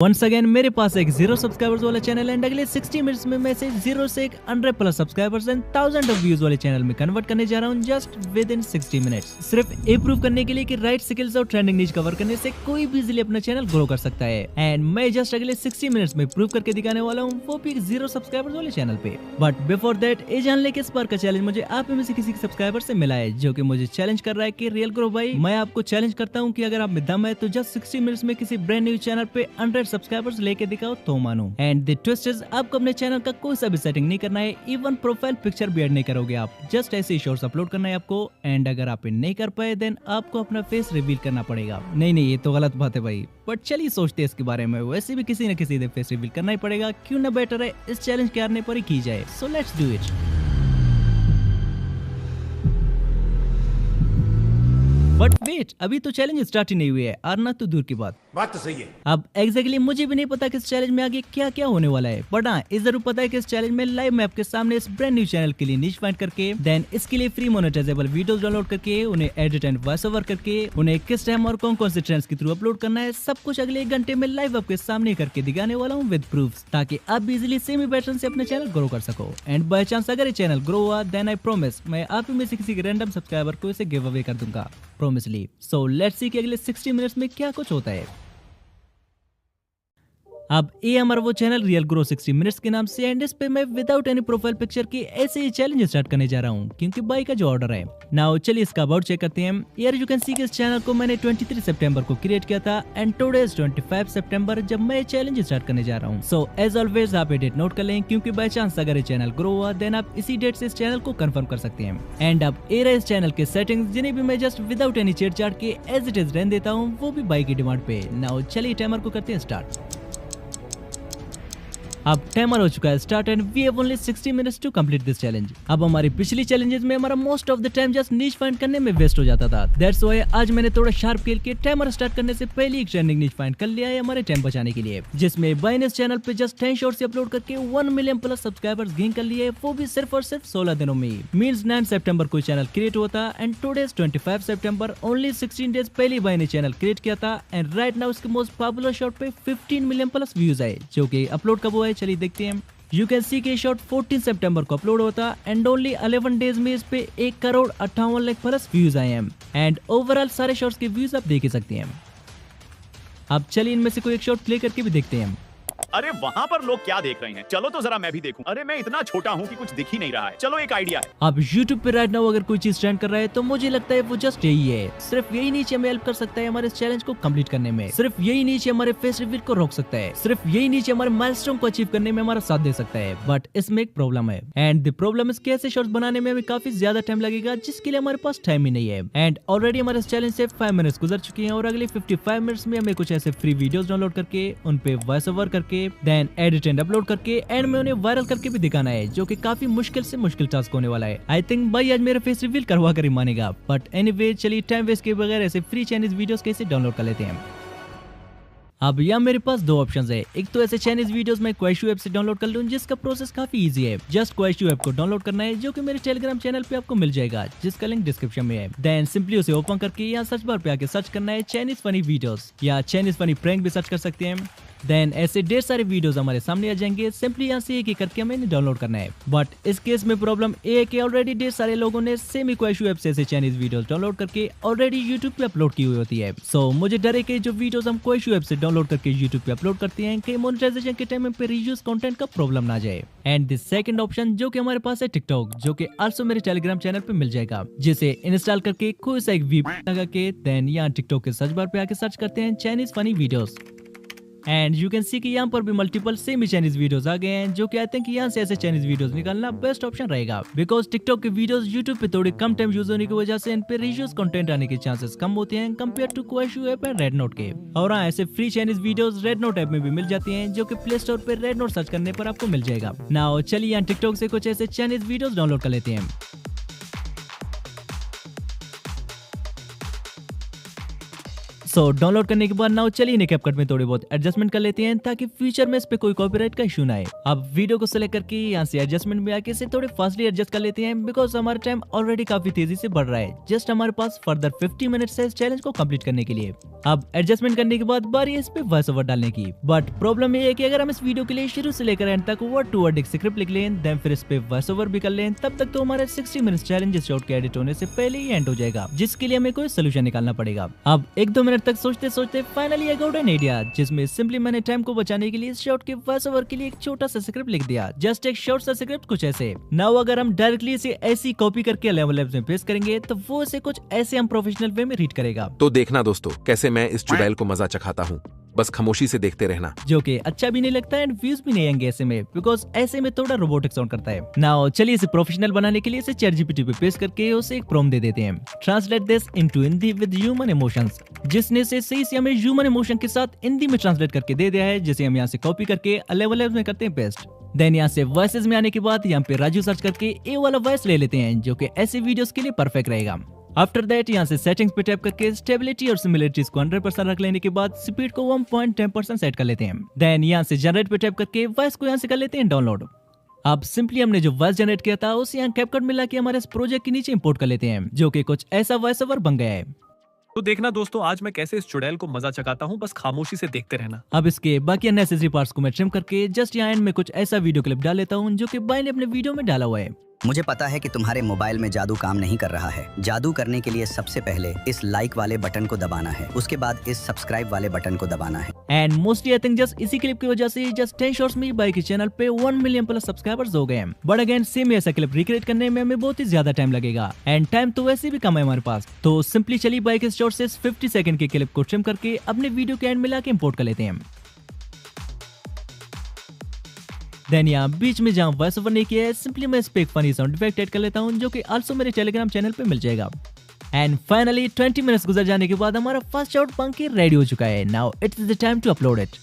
Once again मेरे पास एक 0 subscribers वाला चैनल एंड अगले 60 मिनट्स में मैं से 0 से एक 100 plus subscribers and 1000 of views वाले चैनल में कन्वर्ट करने जा रहा हूं जस्ट विद इन 60 मिनट्स। सिर्फ ये प्रूव करने के लिए कि राइट स्किल्स और ट्रेंडिंग नीच कवर करने से कोई भी इजीली अपना चैनल ग्रो कर सकता है एंड मैं जस्ट अगले 60 मिनट्स में प्रूव करके दिखाने वाला हूँ, वो भी 0 सब्सक्राइबर्स वाले चैनल पे। बट बिफोर दैट ये जान ले कि इस बार का चैलेंज मुझे आप में से किसी के सब्सक्राइबर से मिला है जो कि मुझे चैलेंज कर रहा है कि रियल ग्रो भाई मैं आपको चैलेंज करता हूँ कि अगर आप में दम है तो जस्ट 60 मिनट्स में किसी ब्रांड न्यू चैनल पे 100 सब्सक्राइबर्स लेके दिखाओ तो मानो। एंड द ट्विस्ट इज आपको अपने चैनल का कोई सा भी सेटिंग नहीं करना है, इवन प्रोफाइल पिक्चर भी ऐड नहीं करोगे आप, जस्ट ऐसे ही शॉर्ट्स अपलोड करना है आपको। एंड अगर आप नहीं कर पाए देन आपको अपना फेस रिवील करना पड़ेगा। नहीं ये तो गलत बात है भाई, बट चलिए सोचते हैं इसके बारे में। वैसे भी किसी न किसी दिन फेस रिवील करना ही पड़ेगा, क्यों ना बेटर है इस चैलेंज के हारने पर ही की जाए। So let's do it. But wait, अभी तो चैलेंज स्टार्ट ही नहीं हुई है, हारना तो दूर की बात तो सही है। अब एग्जैक्टली मुझे भी नहीं पता कि इस चैलेंज में आगे क्या क्या होने वाला है, बट हाँ इस जरूर पता है कि इस चैलेंज में लाइव मैं आपके सामने इस ब्रांड न्यू चैनल के लिए नीश फाइंड करके देन इसके लिए फ्री मोनेटाइजेबल वीडियोस डाउनलोड करके उन्हें एडिट एंड वॉइस ओवर करके उन्हें किस टाइम और कौन कौन से ट्रेंड्स के थ्रू अपलोड करना है, सब कुछ अगले 1 घंटे में लाइव आपके सामने करके दिखाने वाला हूँ विद प्रूफ्स, ताकि आप भी इजिली सेमी पैटर्न से अपने चैनल ग्रो कर सको। एंड बाय चांस अगर ये चैनल ग्रो हुआ देन आई प्रॉमिस मैं आप में से किसी के रैंडम सब्सक्राइबर को इसे गिव अवे कर दूंगा, प्रॉमिसली। सो लेट्स सी कि अगले 60 मिनट्स में क्या कुछ होता है। अब ये हमारा वो चैनल रियल ग्रो 60 मिनट्स के नाम से, एंड इस पे मैं विदाउट एनी प्रोफाइल पिक्चर की ऐसे ही चैलेंज स्टार्ट करने जा रहा हूँ क्योंकि बाई का जो ऑर्डर है। नाउ चलिए इसका अबाउट चेक करते हैं। यार यू कैन सी कि इस चैनल को मैंने 23 सितंबर को क्रिएट किया था एंड टुडे इज 25 सितंबर जब मैं चैलेंज स्टार्ट करने जा रहा हूँ। सो एज ऑलवेज आप ये डेट नोट कर लें क्योंकि बाई चांस अगर ये चैनल ग्रो हुआ देन आप इसी डेट से इस चैनल को कंफर्म कर सकते हैं। एंड अब ए रहा इस चैनल के सेटिंग्स जिन्हें भी मैं जस्ट विदाउट एनी चेट चाट के एज इट इज रहने देता हूँ, वो भी बाई की डिमांड पे। नाउ चलिए टाइमर को करते हैं स्टार्ट। अब टाइमर हो चुका है start and we have only 60 minutes to complete this challenge. अब हमारी पिछली चैलेंजेस में हमारा most of the time just niche find करने में वेस्ट हो जाता था, दैट्स व्हाई आज मैंने थोड़ा शार्प खेल के टाइमर स्टार्ट करने से पहले एक ट्रेंडिंग नीश फाइंड कर लिया है हमारे टाइम बचाने के लिए, जिसमें बाय ने इस चैनल पे जस्ट 10 शॉर्ट्स अपलोड करके 1 मिलियन प्लस सब्सक्राइबर्स गेन कर लिए, वो भी सिर्फ और सिर्फ 16 दिनों में। मींस 9 सितंबर को चैनल क्रिएट हुआ था and today is 25 September, only 16 days पहले बाय ने चैनल क्रिएट किया था एंड राइट नाउ उसके मोस्ट पॉपुलर शॉर्ट पे 15 मिलियन प्लस व्यूज आए, जो कि अपलोड कब हुआ है चलिए देखते हैं। यू कैन सी के शॉट 14 सितंबर को अपलोड होता एंड ओनली 11 डेज में इस पे 1,58,00,000 प्लस व्यूज आए हैं एंड ओवरऑल सारे शॉट्स के व्यूज आप देख ही सकते हैं। अब चलिए इनमें से कोई एक शॉट प्ले करके भी देखते हैं। अरे वहाँ पर लोग क्या देख रहे हैं, चलो तो जरा मैं भी देखूं। अरे मैं इतना छोटा हूँ कि कुछ दिख ही नहीं रहा है, चलो एक आइडिया है। अब YouTube पे राइट नाउ अगर कोई चीज ट्रेंड कर रहा है तो मुझे लगता है वो जस्ट यही है, सिर्फ यही नीचे हमें हेल्प कर सकता है हमारे इस चैलेंज को कंप्लीट करने में, सिर्फ यही नीचे हमारे फेस रिवील को रोक सकता है, सिर्फ यही नीचे हमारे माइलस्टोन को अचीव करने में हमारा साथ दे सकता है। बट इसमें एक प्रॉब्लम है एंड द प्रॉब्लम इज कैसे शॉर्ट्स बनाने में हमें काफी ज्यादा टाइम लगेगा, जिसके लिए हमारे पास टाइम ही नहीं है। एंड ऑलरेडी हमारे इस चैलेंज से 5 मिनट्स गुजर चुके हैं और अगले 55 मिनट्स में हमें कुछ ऐसे फ्री वीडियोस डाउनलोड करके उन पे वॉइस ओवर करके देन एडिट एंड अपलोड करके एंड में उन्हें वायरल करके भी दिखाना है, जो कि काफी मुश्किल से मुश्किल टास्क होने वाला है। आई थिंक भाई आज मेरा फेस रिवील करवा कर ही मानेगा, बट एनीवे चलिए टाइम वेस्ट के बगैर ऐसे फ्री चाइनीज वीडियोस कैसे डाउनलोड कर लेते हैं। अब यहाँ मेरे पास 2 ऑप्शंस है, एक तो ऐसे चाइनीज वीडियोस मैं क्वेश्चू ऐप से डाउनलोड कर लूँ जिसका प्रोसेस काफी इजी है, जस्ट क्वेश्चू ऐप को डाउनलोड करना है जो कि मेरे टेलीग्राम चैनल पे आपको मिल जाएगा जिसका लिंक डिस्क्रिप्शन में है। देन सिंपली उसे ओपन करके यहाँ सर्च बार पे आके सर्च करना है चाइनीज फनी वीडियोस या चाइनीज फनी प्रैंक भी सर्च कर सकते हैं। देन ऐसे ढेर सारे वीडियोस हमारे सामने आ जाएंगे, सिंपली यहाँ से एक करके हमें डाउनलोड करना है। बट इस केस में प्रॉब्लम ये है कि ऑलरेडी ढेर सारे लोगों ने सेम क्वेश्चू ऐप से चाइनीज वीडियोस डाउनलोड करके ऑलरेडी यूट्यूब पे अपलोड की हुई होती है। सो मुझे डर है कि जो वीडियोस हम क्वेश्चू ऐप से डाउनलोड करके यूट्यूब पे अपलोड करते हैं कि मोनेटाइजेशन के टाइम पे रीयूज कंटेंट का प्रॉब्लम ना जाए। एंड द सेकंड ऑप्शन जो कि हमारे पास है टिकटॉक, जो कि आल्सो मेरे टेलीग्राम चैनल पे मिल जाएगा, जिसे इंस्टॉल करके कोई सा एक वीप लगा के देन यहाँ टिकटॉक के सर्च बार पे आके सर्च करते हैं Chinese funny videos. And you can सी कि यहाँ पर भी मल्टीपल सेम चाइनीज वीडियोस आ गए हैं, जो कि आई थिंक यहाँ से ऐसे चाइनीज वीडियोस निकालना बेस्ट ऑप्शन रहेगा, बिकॉज टिकटॉक के वीडियोस यूट्यूब पे थोड़े कम टाइम यूज होने की वजह से इन पे रीयूज कंटेंट आने के चांसेस कम होते हैं कंपेयर टू क्वेश्चू ऐप एंड रेड नोट के। और हाँ ऐसे free Chinese videos red note app में भी मिल जाती हैं, जो कि प्ले स्टोर पे रेड नोट सर्च करने पर आपको मिल जाएगा। नाउ चलिए यहाँ टिकटॉक से कुछ ऐसे चाइनीज वीडियोस डाउनलोड कर लेते हैं। सो डाउनलोड करने के बाद नाउ चलिए कैपकट में थोड़ी बहुत एडजस्टमेंट कर लेते हैं ताकि फ्यूचर में इस पे कोई कॉपीराइट का इशू ना आए। अब वीडियो को सिलेक्ट करके यहाँ से एडजस्टमेंट में आके इसे थोड़े फास्टली एडजस्ट कर लेते हैं बिकॉज हमारा टाइम ऑलरेडी काफी तेजी से बढ़ रहा है। जस्ट हमारे पास फर्दर 50 मिनट्स है इस चैलेंज को कंप्लीट करने के लिए। अब एडजस्टमेंट करने के बाद बारी है इस पे वॉइस ओवर डालने की। बट प्रॉब्लम ये है कि अगर हम इस वीडियो के लिए शुरू से लेकर एंड तक वर्ड टू वर्ड एक स्क्रिप्ट लिख लें देन फिर इस पे वॉइस ओवर भी कर लें, तब तक तो हमारा 60 मिनट्स चैलेंज इस शॉट के एडिट होने से पहले ही एंड हो जाएगा, जिसके लिए हमें कोई सोल्यूशन निकालना पड़ेगा। अब 1-2 मिनट तक सोचते सोचते finally I got an idea, जिसमें सिंपली मैंने टाइम को बचाने के लिए इस शॉट के वॉइस ओवर के लिए एक छोटा सा स्क्रिप्ट लिख दिया। जस्ट एक शॉर्ट सा स्क्रिप्ट कुछ ऐसे। नाउ अगर हम डायरेक्टली इसे ऐसी कॉपी करके लेवल में पेस्ट करेंगे तो वो इसे कुछ ऐसे हम प्रोफेशनल वे में रीड करेगा। तो देखना दोस्तों कैसे मैं इस चुड़ैल को मजा चखाता हूँ, बस खामोशी से देखते रहना। जो कि अच्छा भी नहीं लगता एंड व्यूज भी नहीं आएंगे ऐसे में, बिकॉज ऐसे में थोड़ा रोबोटिक साउंड करता है। नाउ चलिए इसे प्रोफेशनल बनाने के लिए इसे ChatGPT पे पेस्ट करके उसे एक प्रॉम्प्ट दे देते हैं, translate this into Hindi with human emotions, जिसने से सही से हमें ह्यूमन इमोशन के साथ हिंदी में ट्रांसलेट करके दे दिया है, जिसे हम यहाँ से कॉपी करके लेवल में करते हैं पेस्ट। देन यहाँ से वॉइसेस में आने के बाद यहाँ पे राजू सर्च करके ए वाला वॉइस ले लेते हैं, जो कि ऐसे वीडियोस के लिए परफेक्ट रहेगा। आफ्टर दैट यहाँ से सेटिंग्स पे टैप करके स्टेबिलिटी और सिमिलरिटीज को 100% रख लेने के बाद स्पीड को 1.10% सेट कर लेते हैं। देन यहाँ से जनरेट पे टैप करके वॉइस को यहाँ से कर लेते हैं डाउनलोड। अब सिंपली हमने जो वॉइस जनरेट किया था उसे यहाँ कैपकट में लाके हमारे इस प्रोजेक्ट के नीचे इंपोर्ट कर लेते हैं, जो कि कुछ ऐसा वॉइस ओवर बन गया है। तो देखना दोस्तों आज मैं कैसे इस चुड़ैल को मजा चखाता हूँ, बस खामोशी से देखते रहना। अब इसके बाकी अननेसेसरी पार्ट्स को मैं ट्रिम करके जस्ट यहाँ एंड में कुछ ऐसा वीडियो क्लिप डाल लेता हूँ, जो कि बाय ने अपने वीडियो में डाला हुआ है। मुझे पता है कि तुम्हारे मोबाइल में जादू काम नहीं कर रहा है। जादू करने के लिए सबसे पहले इस लाइक वाले बटन को दबाना है, उसके बाद इस सब्सक्राइब वाले बटन को दबाना है। And mostly I think just इसी क्लिप की वजह से जस्ट 10 शॉर्ट्स में बाई के चैनल पे 1 मिलियन प्लस सब्सक्राइबर्स हो गए हैं। बट अगेन सेम ऐसा क्लिप रिक्रिएट करने में हमें बहुत ही ज्यादा टाइम लगेगा एंड टाइम तो वैसे भी कम है हमारे पास। तो सिंपली चलिए बाई के शॉर्ट से 50 सेकंड के क्लिप को ट्रिम करके अपने वीडियो के एंड में लाके इंपोर्ट कर लेते हैं। देन यहाँ बीच में जहाँ वॉइस ओवर नहीं किया है सिंपली मैं इस पे एक फनी साउंड इफेक्ट ऐड कर लेता हूँ, जो कि आल्सो मेरे टेलीग्राम चैनल पे मिल जाएगा। एंड फाइनली 20 मिनट्स गुजर जाने के बाद हमारा फर्स्ट शॉट बन के रेडी हो चुका है। Now it's the time to upload it.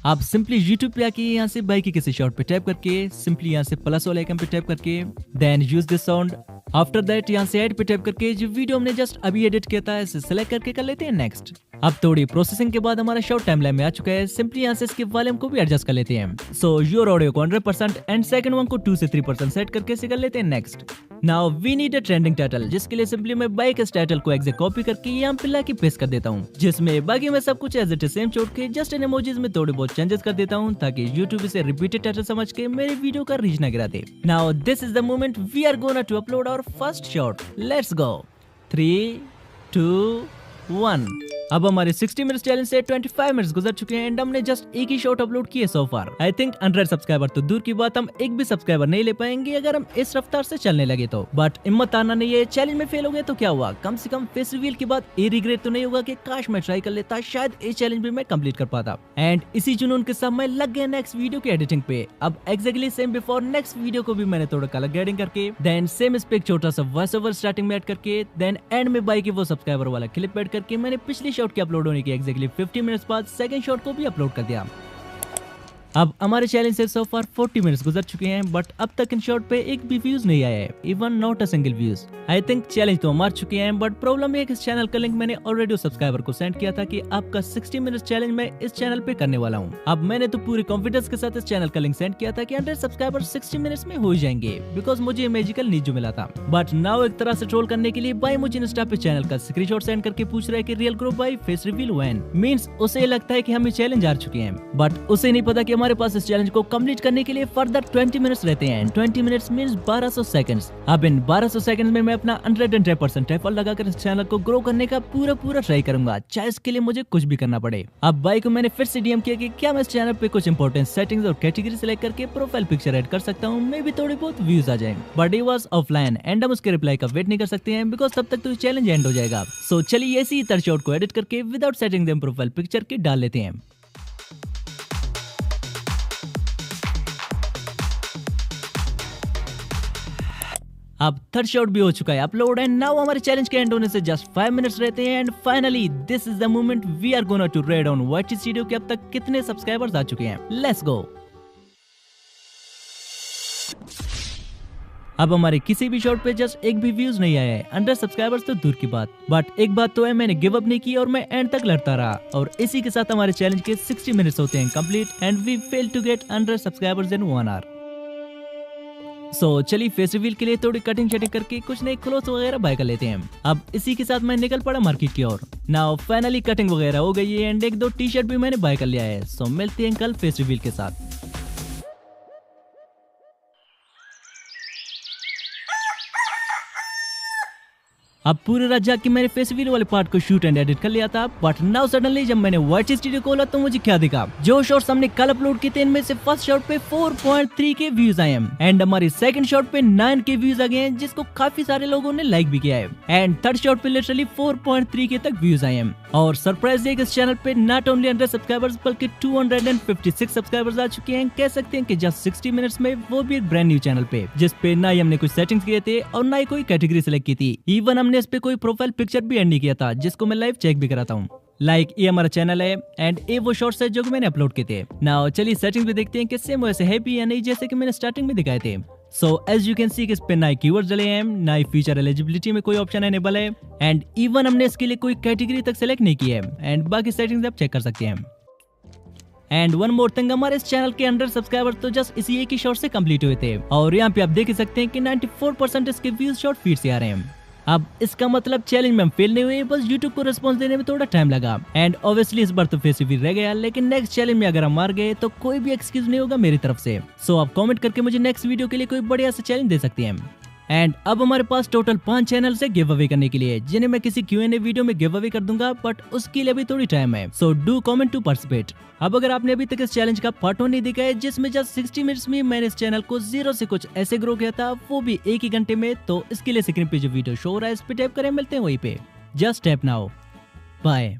आप सिंपली YouTube पे आके यहाँ से बाई के किसी शॉट पे टैप करके सिंपली यहाँ से प्लस वाले आइकन पे टैप करके then use this sound. After that यहाँ से ऐड पे टैप करके जो वीडियो हमने जस्ट अभी एडिट किया था इसे सिलेक्ट करके कर लेते हैं नेक्स्ट। अब थोड़ी प्रोसेसिंग के बाद हमारा शॉर्ट टाइमलाइन में आ चुका है। सिंपली यहाँ से इसके वॉल्यूम को भी एडजस्ट कर लेते हैं। सो योर ऑडियो को 100% एंड सेकंड वन को 2 से 3% सेट करके इसे कर लेते हैं next. Now we need a trending title, जिसके लिए सिंपली मैं बाइक इस टाइटल को एग्जैक्ट कॉपी करके यहाँ पे लाके पेस्ट कर देता हूँ, जिसमें बाकी मैं सब कुछ एज इट इज सेम छोड़ के जस्ट इन इमोजीज में थोड़े बहुत चेंजेस कर देता हूँ, ताकि यूट्यूब इसे रिपीटेड टाइटल समझ के मेरे वीडियो का रीच न गिरा दे। Now this is the moment we are gonna to upload our first shot. Let's go 3, 2, 1। अब हमारे 60 मिनट्स चैलेंज से 25 मिनट्स गुजर चुके हैं एंड हमने जस्ट एक ही शॉट अपलोड किए सो फार। आई थिंक 100 सब्सक्राइबर तो दूर की बात, हम एक भी सब्सक्राइबर नहीं ले पाएंगे अगर हम इस रफ्तार से चलने लगे तो। बट हिम्मत आना नहीं है, चैलेंज में फेल हो गए तो क्या हुआ, कम से कम फेस रिवील के बाद ये रिग्रेट तो नहीं होगा कि काश मैं ट्राई कर लेता, शायद ये चैलेंज भी मैं कंप्लीट कर पाता। एंड इसी जुनून के साथ मैं लग गया नेक्स्ट वीडियो की एडिटिंग पे। अब exactly same before next video को भी मैंने थोड़ा कलर ग्रेडिंग करके देन सेम इस पे एक छोटा सा वॉइस ओवर स्टार्टिंग में ऐड करके देन एंड में बाई की वो सब्सक्राइबर वाला क्लिप ऐड करके मैंने पिछली शॉट के अपलोड होने की एक्जैक्टली 50 मिनट्स बाद सेकंड शॉट को भी अपलोड कर दिया। अब हमारे चैलेंज से सो फार 40 मिनट्स गुजर चुके हैं बट अब तक इन शॉट पे एक भी व्यूज नहीं आया है, even not a single views. I think challenge तो मार चुके हैं बट प्रॉब्लम है कि इस चैनल का लिंक मैंने ऑलरेडी सब्सक्राइबर को सेंड किया था कि आपका 60 मिनट्स चैलेंज मैं इस चैनल पे करने वाला हूँ। अब मैंने तो पूरे कॉन्फिडेंस के साथ इस चैनल का लिंक सेंड किया था कि 100 सब्सक्राइबर 60 मिनट्स में हो जाएंगे, बिकॉज मुझे मैजिकल नीड जो मिला था। बट नाउ एक तरह से ट्रोल करने के लिए भाई मुझे इंस्टा पे चैनल का स्क्रीनशॉट सेंड करके पूछ रहा है कि real group by face reveal when, means उसे लगता है कि हम ये चैलेंज हार चुके हैं, बट उसे नहीं पता कि हमारे पास इस चैलेंज को कंप्लीट करने के लिए फर्दर 20 मिनट्स रहते हैं। 20 मिनट्स मींस 1200 सेकंड्स। अब इन 1200 सेकंड्स में मैं अपना 110% एफर्ट लगाकर इस चैनल को ग्रो करने का पूरा ट्राई करूंगा, चाहे इसके लिए मुझे कुछ भी करना पड़े। अब भाई को मैंने फिर से डीएम किया कि क्या मैं इस चैनल पे कुछ इंपॉर्टेंट सेटिंग्स और कैटेगरी सिलेक्ट करके प्रोफाइल पिक्चर ऐड कर सकता हूँ, मे भी थोड़ी बहुत व्यूज आ जाए। But he was offline and हम उसके रिप्लाई का वेट नहीं कर सकते हैं, बिकॉज तब तक तो चैलेंज एंड हो जाएगा। सो चलिए ऐसी ही शॉट को एडिट करके without setting them profile picture के डाल लेते हैं। अब थर्ड शॉट भी हो चुका है अपलोड एंड नाउ हमारे चैलेंज के एंड होने से जस्ट 5 मिनट्स रहते हैं and finally this is the moment we are gonna to read on what is video के अब तक कितने सब्सक्राइबर्स आ चुके हैं। Let's go. अब हमारे किसी भी शॉर्ट पे जस्ट एक भी व्यूज नहीं आया है, 100 सब्सक्राइबर्स तो दूर की बात। बट एक बात तो है, मैंने गिव अप नहीं की और मैं एंड तक लड़ता रहा, और इसी के साथ हमारे चैलेंज के 60 मिनट्स होते हैं complete and we fail to get 100 subscribers in 1 hour. So चलिए फेस रिवील के लिए थोड़ी कटिंग शटिंग करके कुछ नए क्लोथ वगैरह बाय कर लेते हैं। अब इसी के साथ मैं निकल पड़ा मार्केट की ओर। नाउ फाइनली कटिंग वगैरह हो गई है एंड एक दो टी शर्ट भी मैंने बाय कर लिया है। सो मिलते हैं कल फेस रिवील के साथ। अब पूरे रात जाग के मैंने फेस रिवील वाले पार्ट को शूट एंड एडिट कर लिया था, बट नाउ सडनली जब मैंने वाइट स्टूडियो खोला तो मुझे क्या दिखा, जो शॉर्ट्स हमने कल अपलोड किए थे इनमें से फर्स्ट शॉट पे 4.3 के व्यूज आए हैं एंड हमारी सेकंड शॉट पे 9 के व्यूज आ गए हैं, जिसको काफी सारे लोगों ने लाइक भी किया है एंड थर्ड शॉट पे लिटरली 4.3 के तक व्यूज आए हैं। और सरप्राइज है कि इस चैनल पे नॉट ओनली 100 सब्सक्राइबर्स बल्कि 256 सब्सक्राइबर्स आ चुके हैं। कह सकते हैं कि जस्ट 60 मिनट्स में, वो भी एक ब्रांड न्यू चैनल पे, जिस पे ना ही हमने कुछ सेटिंग्स किए थे और ना ही कोई कैटेगरी सेलेक्ट की थी। इवन हमने इस पे कोई प्रोफाइल पिक्चर भी एड नहीं किया था, जिसको मैं लाइव चेक भी कराता हूँ। लाइक ये हमारा चैनल है एंड ये वो शॉर्ट्स है जो मैंने अपलोड किए थे। नाउ चलिए सेटिंग्स भी देखते हैं कि सेम वैसे है भी या नहीं, जैसे कि मैंने स्टार्टिंग में दिखाए थे। So as you can see इस पे नए कीवर्ड्स डले हैं, नए फीचर एलिजिबिलिटी में कोई ऑप्शन एनेबल है एंड इवन हमने इसके लिए कोई कैटेगरी तक सेलेक्ट नहीं की है एंड बाकी सेटिंग्स आप चेक कर सकते हैं। एंड वन मोर थिंग, हमारे इस चैनल के 100 सब्सक्राइबर तो जस्ट इसी एक ही शॉर्ट से कंप्लीट हुए थे और यहाँ पे आप देख सकते हैं कि 94% इसके व्यूज शॉर्ट फीड से आ रहे हैं। अब इसका मतलब चैलेंज में हम फेल नहीं हुए, बस यूट्यूब को रिस्पॉन्स देने में थोड़ा टाइम लगा एंड ऑब्वियसली इस बार तो फेस रिवील रह गया, लेकिन नेक्स्ट चैलेंज में अगर हम मार गए तो कोई भी एक्सक्यूज नहीं होगा मेरी तरफ से। सो आप कमेंट करके मुझे नेक्स्ट वीडियो के लिए कोई बढ़िया सा चैलेंज दे सकते हैं। एंड अब हमारे पास टोटल 5 चैनल से गिव अवे करने के लिए, जिन्हें मैं किसी Q&A वीडियो में गिव अवे कर दूंगा, बट उसके लिए अभी थोड़ी टाइम है। So do comment to participate. अब अगर आपने अभी तक इस चैलेंज का पार्ट 1 नहीं देखा है, जिसमें जस्ट 60 मिनट्स में मैंने इस चैनल को 0 से कुछ ऐसे ग्रो किया था, वो भी एक ही घंटे में, तो इसके लिए स्क्रीन पे जो वीडियो शो हो रहा है इस पे टैप करें, मिलते हैं वहीं पे। Just tap now, bye.